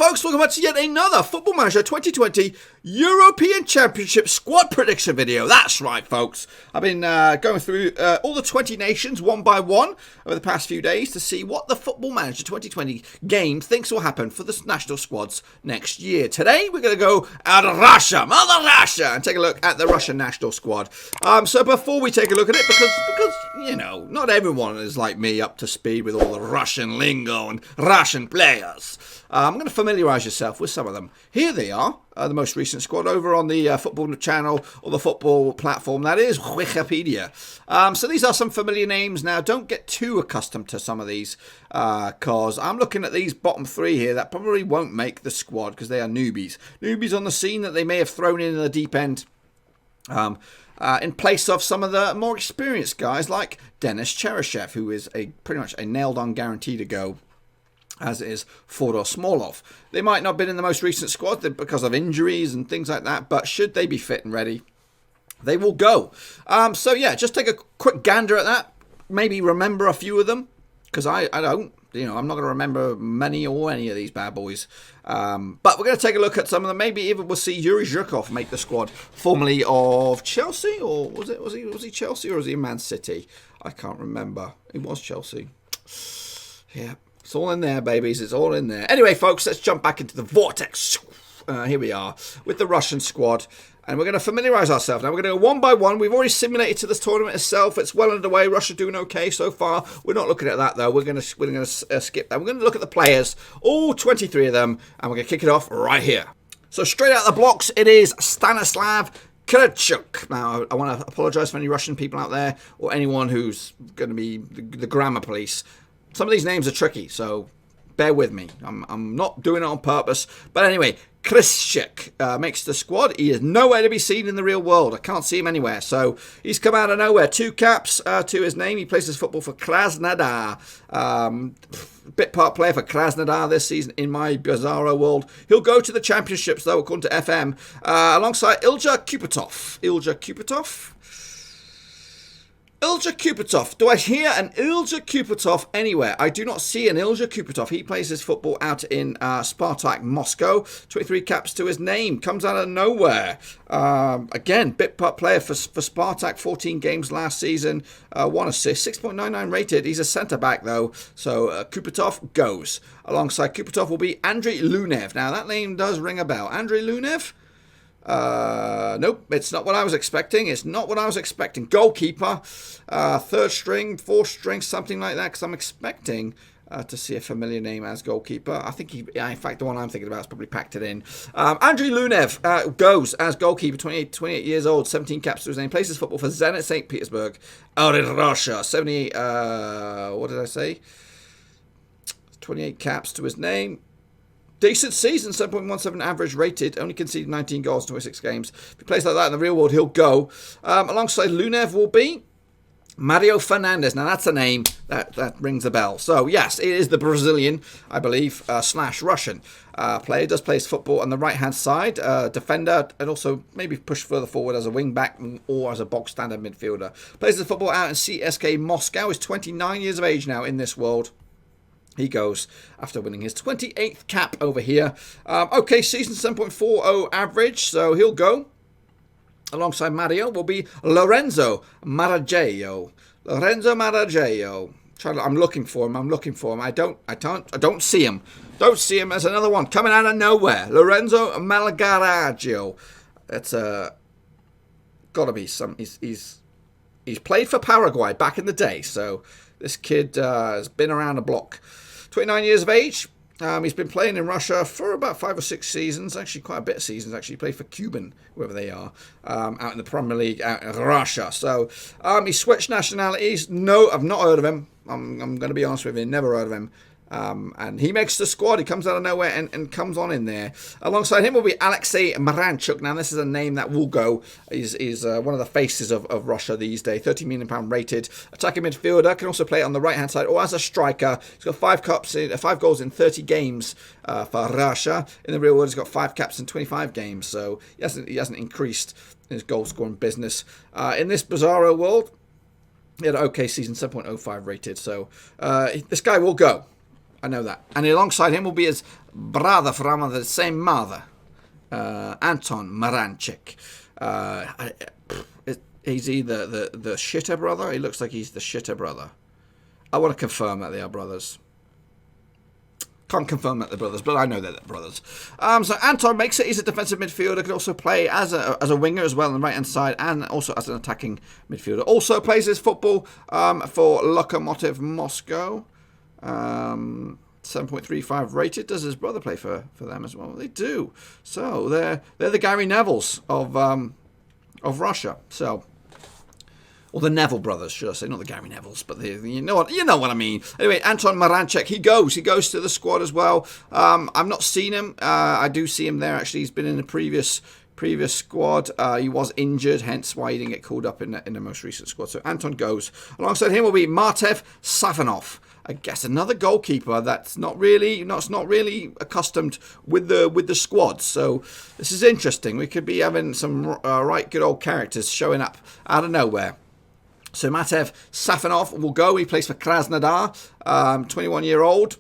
folks, welcome back to yet another Football Manager 2020 European Championship squad prediction video. That's right, folks. I've been going through all the 20 nations one by one over the past few days to see what the Football Manager 2020 game thinks will happen for the national squads next year. Today, we're going to go out of Russia, Mother Russia, and take a look at the Russian national squad. So before we take a look at it, because you know, not everyone is like me up to speed with all the Russian lingo and Russian players. I'm going to familiarise yourself with some of them. Here they are, the most recent squad over on the football channel or the football platform, that is Wikipedia. So these are some familiar names. Now, don't get too accustomed to some of these because I'm looking at these bottom three here that probably won't make the squad because they are newbies. Newbies on the scene that they may have thrown in the deep end. In place of some of the more experienced guys like Denis Cheryshev, who is pretty much a nailed-on guarantee to go, as is Fodor Smolov. They might not have been in the most recent squad because of injuries and things like that, but should they be fit and ready, they will go. So yeah, just take a quick gander at that. Maybe remember a few of them, because I don't. You know, I'm not going to remember many or any of these bad boys. But we're going to take a look at some of them. Maybe even we'll see Yuri Zhirkov make the squad, formerly of Chelsea, or was he Chelsea or was he Man City? I can't remember. He was Chelsea. Yeah. It's all in there, babies. It's all in there. Anyway, folks, let's jump back into the vortex. Here we are with the Russian squad. And we're going to familiarise ourselves. Now, we're going to go one by one. We've already simulated to this tournament itself. It's well underway. Russia doing okay so far. We're not looking at that, though. We're going to skip that. We're going to look at the players, all 23 of them. And we're going to kick it off right here. So, straight out of the blocks, it is Stanislav Kravchuk. Now, I want to apologise for any Russian people out there or anyone who's going to be the grammar police. Some of these names are tricky, so bear with me. I'm not doing it on purpose. But anyway, Kravchuk makes the squad. He is nowhere to be seen in the real world. I can't see him anywhere. So he's come out of nowhere. 2 caps to his name. He plays his football for Krasnodar. Bit part player for Krasnodar this season in my bizarro world. He'll go to the championships, though, according to FM, alongside Ilja Kupatov. Ilja Kupatov. Do I hear an Ilja Kupatov anywhere? I do not see an Ilja Kupatov. He plays his football out in Spartak Moscow. 23 caps to his name. Comes out of nowhere. Again, bit part player for Spartak. 14 games last season. 1 assist. 6.99 rated. He's a centre-back, though. So Kupatov goes. Alongside Kupatov will be Andriy Lunev. Now, that name does ring a bell. Andriy Lunev? Nope, it's not what I was expecting. Goalkeeper, 3rd string, 4th string, something like that, because I'm expecting to see a familiar name as goalkeeper. I think in fact, the one I'm thinking about is probably packed it in. Andriy Lunev goes as goalkeeper, 28 years old, 17 caps to his name, plays his football for Zenit St. Petersburg out in Russia. 78, what did I say? 28 caps to his name. Decent season, 7.17 average rated, only conceded 19 goals in 26 games. If he plays like that in the real world, he'll go. Alongside Lunev will be Mario Fernandes. Now, that's a name that rings a bell. So, yes, it is the Brazilian, I believe, / Russian player. Does play his football on the right-hand side, defender, and also maybe push further forward as a wing-back or as a box-standard midfielder. Plays his football out in Cska Moscow. He's 29 years of age now in this world. He goes after winning his 28th cap over here. Okay, season 7.40 average, so he'll go. Alongside Mario will be Lorenzo Marajejo. I'm looking for him. I don't see him. Don't see him. There's another one coming out of nowhere. Lorenzo Malagaraggio. That's gotta be some. He's played for Paraguay back in the day, so this kid has been around the block. 29 years of age. He's been playing in Russia for about 5 or 6 seasons. Actually, quite a bit of seasons. Actually, he played for Cuban, whoever they are, out in the Premier League out in Russia. So, he switched nationalities. No, I've not heard of him. I'm going to be honest with you. Never heard of him. And he makes the squad. He comes out of nowhere and comes on in there. Alongside him will be Alexei Maranchuk. Now, this is a name that will go. He's one of the faces of Russia these days. £30 million rated. Attacking midfielder. Can also play on the right-hand side or as a striker. He's got 5 goals in 30 games for Russia. In the real world, he's got 5 caps in 25 games. So he hasn't increased his goal-scoring business. In this bizarro world, he had an okay season, 7.05 rated. So this guy will go. I know that. And alongside him will be his brother from the same mother, Anton Maranchik. Is he the shitter brother? He looks like he's the shitter brother. I want to confirm that they are brothers. Can't confirm that they're brothers, but I know they're brothers. So Anton makes it. He's a defensive midfielder. Can also play as a winger as well on the right-hand side, and also as an attacking midfielder. Also plays his football for Lokomotiv Moscow. 7.35 rated. Does his brother play for them as well? They do. So they're the Gary Nevilles of Russia. So. Or the Neville brothers, should I say, not the Gary Nevilles, but you know what I mean. Anyway, Anton Maranchek, he goes to the squad as well. I've not seen him. I do see him there actually. He's been in the previous squad. He was injured, hence why he didn't get called up in the most recent squad. So Anton goes. Alongside him will be Martev Safanov. I guess another goalkeeper that's not really accustomed with the squad. So this is interesting. We could be having some right good old characters showing up out of nowhere. So Matev Safanov will go. He plays for Krasnodar, 21-year-old.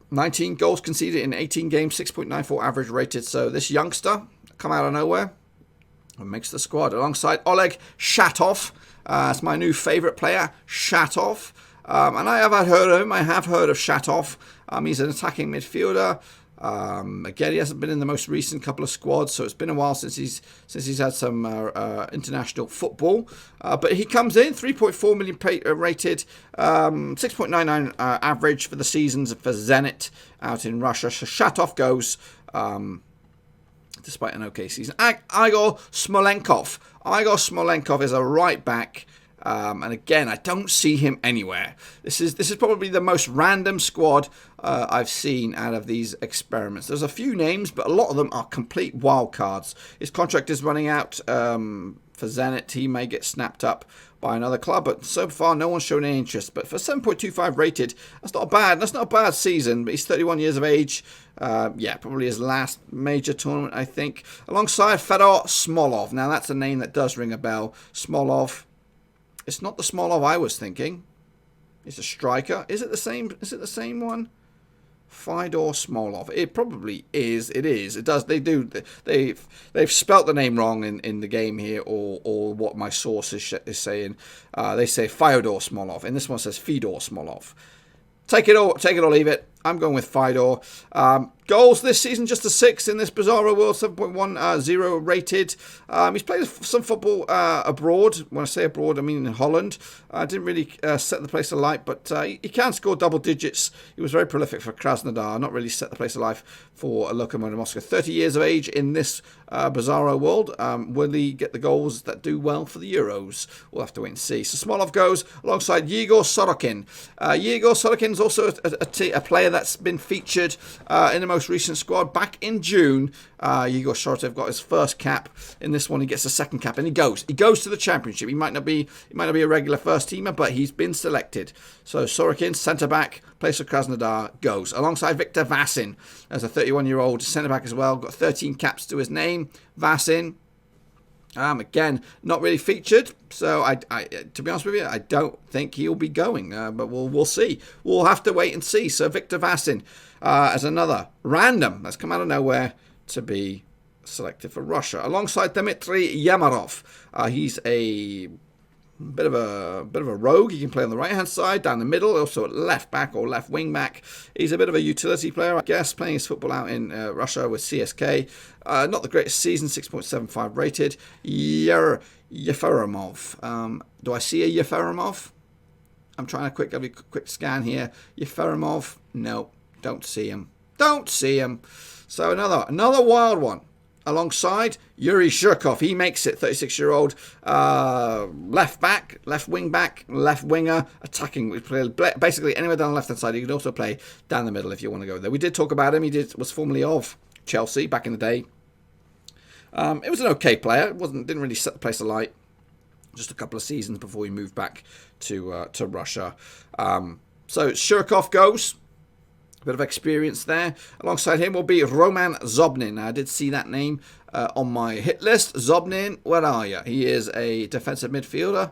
19 goals conceded in 18 games, 6.94 average rated. So this youngster come out of nowhere and makes the squad alongside Oleg Shatov. It's my new favourite player, Shatov. And I have heard of him. I have heard of Shatov. He's an attacking midfielder. Again, he hasn't been in the most recent couple of squads, so it's been a while since he's had some international football. But he comes in 3.4 million rated, 6.99 average for the seasons for Zenit out in Russia. So Shatov goes, despite an okay season. Igor Smolenkov is a right back. And again, I don't see him anywhere. This is probably the most random squad I've seen out of these experiments. There's a few names, but a lot of them are complete wild cards. His contract is running out for Zenit. He may get snapped up by another club, but so far no one's shown any interest. But for 7.25 rated, that's not a bad season. But he's 31 years of age. Probably his last major tournament, I think. Alongside Fedor Smolov. Now that's a name that does ring a bell. Smolov. It's not the Smolov I was thinking. It's a striker. Is it the same? Is it the same one? Fedor Smolov. It probably is. It is. It does. They've spelt the name wrong in the game here, or what my source is saying. They say Fyodor Smolov, and this one says Fedor Smolov. Take it or leave it. I'm going with Fedor. Goals this season, just a 6 in this Bizarro World, 7.10 rated. He's played some football abroad. When I say abroad, I mean in Holland. Didn't really set the place alight, but he can score double digits. He was very prolific for Krasnodar. Not really set the place alive for Lokomotiv Moscow. 30 years of age in this Bizarro World. Will he get the goals that do well for the Euros? We'll have to wait and see. So Smolov goes alongside Yegor Sorokin. Yegor Sorokin is also a player that's been featured in the most recent squad back in June. Yegor Sorokin got his first cap. In this one, he gets a second cap, and he goes to the championship. He might not be a regular first teamer, but he's been selected. So Sorokin, centre back, plays for Krasnodar, goes alongside Viktor Vasin as a 31-year-old centre back as well. Got 13 caps to his name. Vasin. Again, not really featured, so I to be honest with you, I don't think he'll be going, but we'll see. We'll have to wait and see. So Viktor Vasin as another random that's come out of nowhere to be selected for Russia, alongside Dmitry Yamarov. He's a bit of a rogue. He can play on the right hand side, down the middle, also at left back or left wing back. He's a bit of a utility player, I guess, playing his football out in Russia with Cska. Not the greatest season, 6.75 rated. Yeferimov. Do I see a Yeferimov? I'm trying to have a quick scan here. Yeferimov. No, don't see him. So another wild one. Alongside Yuri Shurkov. He makes it, 36-year-old left back, left wing back, left winger, attacking. We play basically anywhere down the left-hand side. You can also play down the middle if you want to go there. We did talk about him. He was formerly of Chelsea back in the day. It was an okay player. Didn't really set the place alight. Just a couple of seasons before he moved back to Russia. So Shurkov goes. A bit of experience there. Alongside him will be Roman Zobnin. I did see that name on my hit list. Zobnin, where are you? He is a defensive midfielder.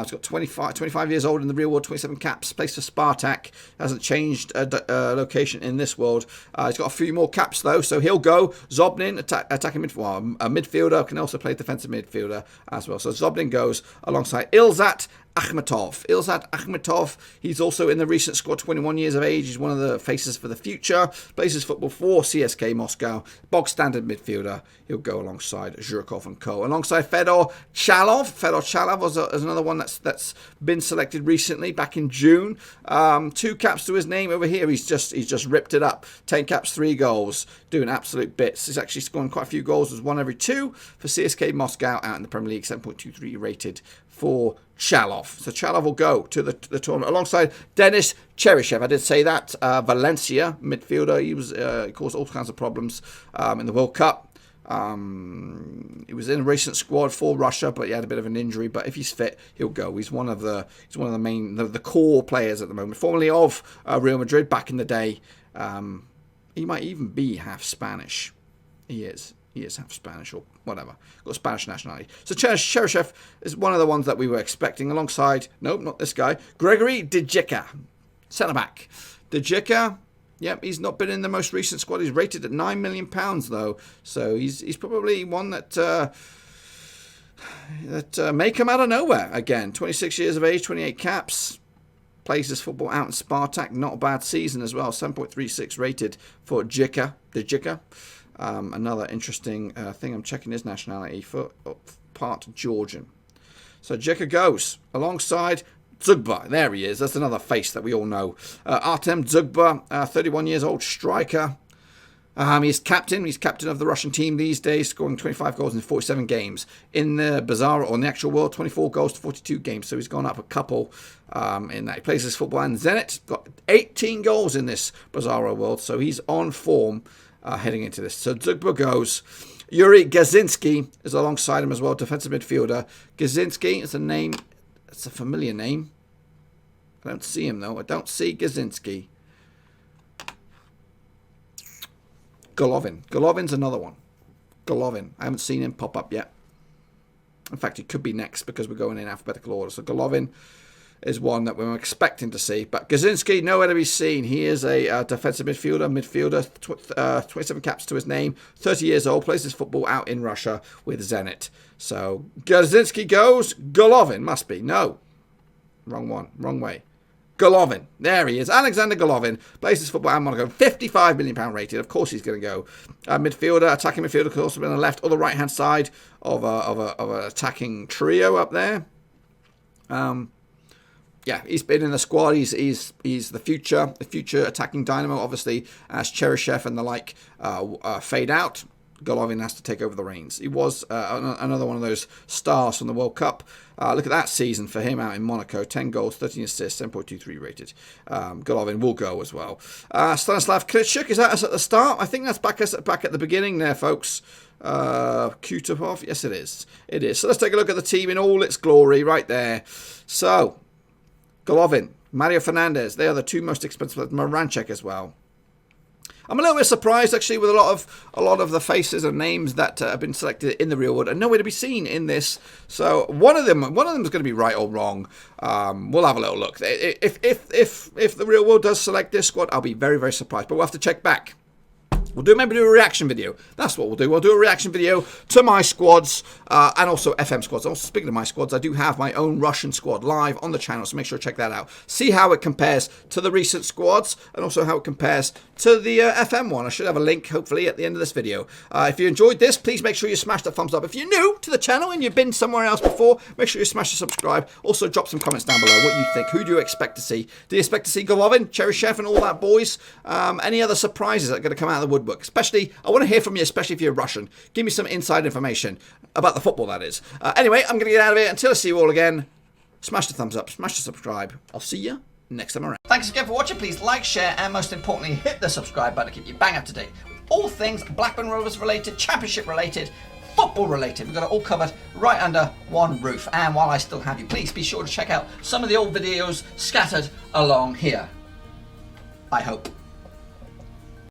He's got 25 years old in the real world, 27 caps, plays for Spartak. Hasn't changed location in this world. He's got a few more caps though, so he'll go. Zobnin, attacking midfielder, well, a midfielder, can also play defensive midfielder as well. So Zobnin goes alongside Ilzat Akhmetov. Ilzat Akhmetov, he's also in the recent squad, 21 years of age. He's one of the faces for the future. Plays his football for Cska Moscow. Bog standard midfielder. He'll go alongside Zhirkov and co. Alongside Fedor Chalov. Fedor Chalov is another one that's been selected recently, back in June. 2 caps to his name over here. He's just ripped it up. 10 caps, 3 goals. Doing absolute bits. He's actually scoring quite a few goals. There's 1 every 2 for Cska Moscow out in the Premier League. 7.23 rated for Chalov. So Chalov will go to the tournament alongside Denis Cheryshev. I did say that. Valencia midfielder. He caused all kinds of problems in the World Cup. He was in a recent squad for Russia, but he had a bit of an injury. But if he's fit, he'll go. He's one of the main, the core players at the moment. Formerly of Real Madrid back in the day. He might even be half Spanish. He is half Spanish or whatever. Got Spanish nationality. So Cheryshev is one of the ones that we were expecting alongside, nope, not this guy, Gregory Djika, centre-back. Djika, yep, he's not been in the most recent squad. He's rated at £9 million though. So he's probably one that may come out of nowhere again. 26 years of age, 28 caps. Plays his football out in Spartak. Not a bad season as well. 7.36 rated for Djika. Another interesting thing, I'm checking his nationality, for part Georgian. So Djika goes alongside Dzugba. There he is. That's another face that we all know. Artem Dubois, 31 years old, striker. He's captain. He's captain of the Russian team these days, scoring 25 goals in 47 games. In the Bazaar, or in the actual world, 24 goals to 42 games. So he's gone up a couple in that. He plays his football in Zenit. Got 18 goals in this Bazaar world. So he's on form heading into this. So Dzugba goes. Yuri Gazinski is alongside him as well, defensive midfielder. Gazinski is a name. It's a familiar name. I don't see him though. I don't see Gazinski. Galavan. Galavan's another one. Galavan. I haven't seen him pop up yet. In fact, he could be next because we're going in alphabetical order. So Galavan is one that we're expecting to see. But Gazinski, nowhere to be seen. He is a defensive midfielder. 27 caps to his name. 30 years old. Plays his football out in Russia with Zenit. So Gazinski goes. Galavan must be. No. Wrong one. Wrong way. Galavan. There he is. Alexander Galavan plays his football at Monaco. £55 million rated. Of course he's going to go. Midfielder, attacking midfielder, could also be on the left or the right hand side of an attacking trio up there. Yeah, he's been in the squad. He's the future attacking dynamo. Obviously, as Cheryshev and the like fade out, Galavan has to take over the reins. He was another one of those stars from the World Cup. Look at that season for him out in Monaco. 10 goals, 13 assists, 7.23 rated. Galavan will go as well. Stanislav Klitschuk, is that us at the start? I think that's back at the beginning there, folks. Kutupov, yes it is. It is. So let's take a look at the team in all its glory right there. So, Galavan, Mario Fernandes, they are the 2 most expensive. Moranchek as well. I'm a little bit surprised actually with a lot of the faces and names that have been selected in the real world and nowhere to be seen in this. So one of them is going to be right or wrong. We'll have a little look. If the real world does select this squad, I'll be very, very surprised. But we'll have to check back. We'll maybe do a reaction video. That's what we'll do. We'll do a reaction video to my squads and also FM squads. Also, speaking of my squads, I do have my own Russian squad live on the channel, so make sure to check that out. See how it compares to the recent squads and also how it compares to the FM one. I should have a link, hopefully, at the end of this video. If you enjoyed this, please make sure you smash the thumbs up. If you're new to the channel and you've been somewhere else before, make sure you smash the subscribe. Also, drop some comments down below what you think. Who do you expect to see? Do you expect to see Galavan, Cheryshev, and all that boys? Any other surprises that are going to come out of the woodwork? Especially, I want to hear from you, especially if you're Russian. Give me some inside information about the football, that is. Anyway, I'm going to get out of here. Until I see you all again, smash the thumbs up, smash the subscribe. I'll see you next time around. Thanks again for watching. Please like, share, and most importantly, hit the subscribe button to keep you bang up to date with all things Blackburn Rovers related, Championship related, football related. We've got it all covered right under one roof. And while I still have you, please be sure to check out some of the old videos scattered along here. I hope.